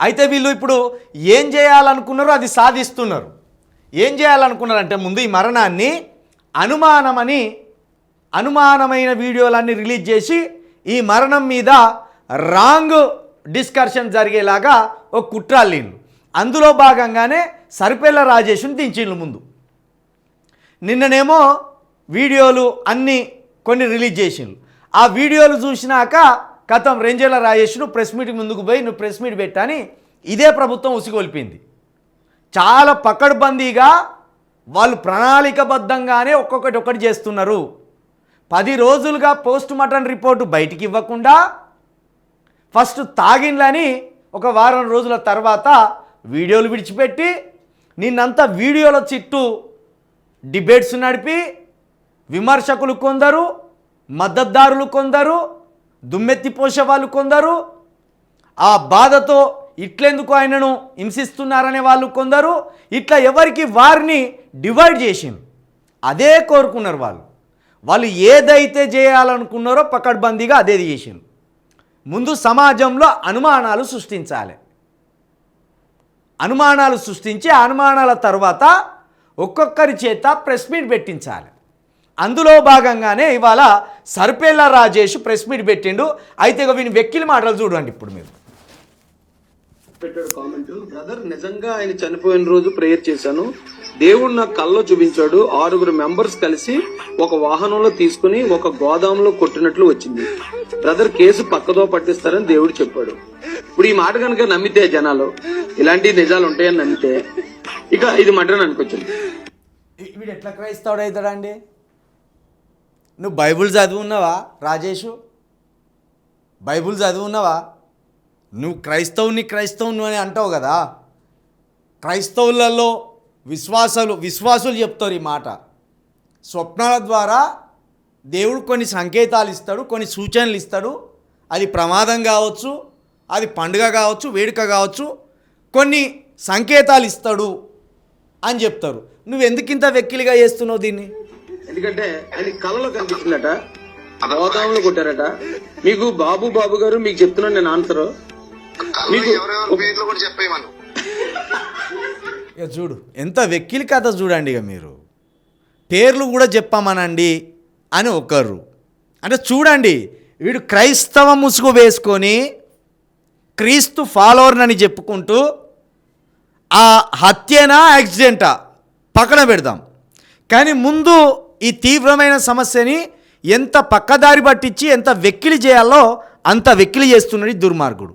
అయితే వీళ్ళు ఇప్పుడు ఏం చేయాలనుకున్నారో అది సాధిస్తున్నారు. ఏం చేయాలనుకున్నారంటే ముందు ఈ మరణాన్ని అనుమానమైన వీడియోలన్నీ రిలీజ్ చేసి ఈ మరణం మీద రాంగ్ డిస్కషన్ జరిగేలాగా ఒక కుట్రాలీను. అందులో భాగంగానే సరిపెల్ల రాజేష్ని దించిళ్ళు ముందు. నిన్ననేమో వీడియోలు అన్నీ కొన్ని రిలీజ్ చేసిండ్రు. ఆ వీడియోలు చూసినాక కథం రేంజర్ల రాజేష్ను ప్రెస్ మీట్ ముందుకు పోయి నువ్వు ప్రెస్ మీట్ పెట్టని ఇదే ప్రభుత్వం ఉసిగొల్పింది. చాలా పకడ్బందీగా వాళ్ళు ప్రణాళికబద్ధంగానే ఒక్కొక్కటి చేస్తున్నారు. 10 రోజులుగా పోస్ట్ మార్టం రిపోర్టు బయటికి ఇవ్వకుండా ఫస్ట్ తాగిండ్లని ఒక వారం రోజుల తర్వాత వీడియోలు విడిచిపెట్టి నిన్నంతా వీడియోల చుట్టూ డిబేట్స్ నడిపి విమర్శకులు కొందరు, మద్దతుదారులు కొందరు, దుమ్మెత్తిపోసే వాళ్ళు కొందరు, ఆ బాధతో ఇట్లెందుకు ఆయనను హింసిస్తున్నారనే వాళ్ళు కొందరు, ఇట్లా ఎవరికి వారిని డివైడ్ చేసింది. అదే కోరుకున్నారు వాళ్ళు ఏదైతే చేయాలనుకున్నారో పకడ్బందీగా అదే చేసింది. ముందు సమాజంలో అనుమానాలు సృష్టించాలి. అనుమానాలు సృష్టించి అనుమానాల తర్వాత ఒక్కొక్కరి చేత ప్రెస్ మీట్ పెట్టించాలి. అందులో భాగంగానే ఇవాళ సరిపెల్ల రాజేష్ ప్రెస్ మీట్ పెట్టిండు. అయితే వీని వెక్కిలి మాటలు చూడండి ఇప్పుడు మీరు. పెట్టాడు కామెంట్, బ్రదర్ నిజంగా ఆయన చనిపోయిన రోజు ప్రేయర్ చేశాను, దేవుడు నాకు కల్లో చూపించాడు. 6 మెంబర్స్ కలిసి ఒక వాహనంలో తీసుకుని ఒక గోదాంలో కొట్టినట్లు వచ్చింది. బ్రదర్ కేసు పక్కదో పట్టిస్తారని దేవుడు చెప్పాడు. ఇప్పుడు ఈ మాట కనుక నమ్మితే జనాలు ఇలాంటి నిజాలు ఉంటాయని నమ్మితే ఇక ఇది మటన్ అనుకొచ్చింది. వీడు ఎట్లా క్రైస్తవుడు అవుతాడండి? నువ్వు బైబుల్ చదువున్నావా రాజేషు? బైబుల్ చదువున్నావా? నువ్వు క్రైస్తవుని అని అంటావు కదా. క్రైస్తవులలో విశ్వాసులు చెప్తారు ఈ మాట. స్వప్నాల ద్వారా దేవుడు కొన్ని సంకేతాలు ఇస్తాడు, కొన్ని సూచనలు ఇస్తాడు. అది ప్రమాదం కావచ్చు, అది పండుగ కావచ్చు, వేడుక కావచ్చు, కొన్ని సంకేతాలు ఇస్తాడు అని చెప్తారు. నువ్వు ఎందుకు ఇంత వెక్కిలిగా చేస్తున్నావు దీన్ని? ఎందుకంటే ఆయన కళలో కనిపించిందట, గోదాంలో కొట్టారట. మీకు బాబు గారు మీకు చెప్తున్నాను నేను ఆన్సర్. ఇక చూడు ఎంత వెక్కిలి కథ చూడండి. ఇక మీరు పేర్లు కూడా చెప్పామనండి అని ఒకరు అంటే చూడండి, వీడు క్రైస్తవ ముసుగు వేసుకొని క్రీస్తు ఫాలోవర్నని చెప్పుకుంటూ ఆ హత్యనా యాక్సిడెంటా పక్కన పెడదాం, కానీ ముందు ఈ తీవ్రమైన సమస్యని ఎంత పక్కదారి పట్టించి ఎంత వెక్కిలి చేయాలో అంత వెక్కిలి చేస్తున్నాడు ఈ దుర్మార్గుడు.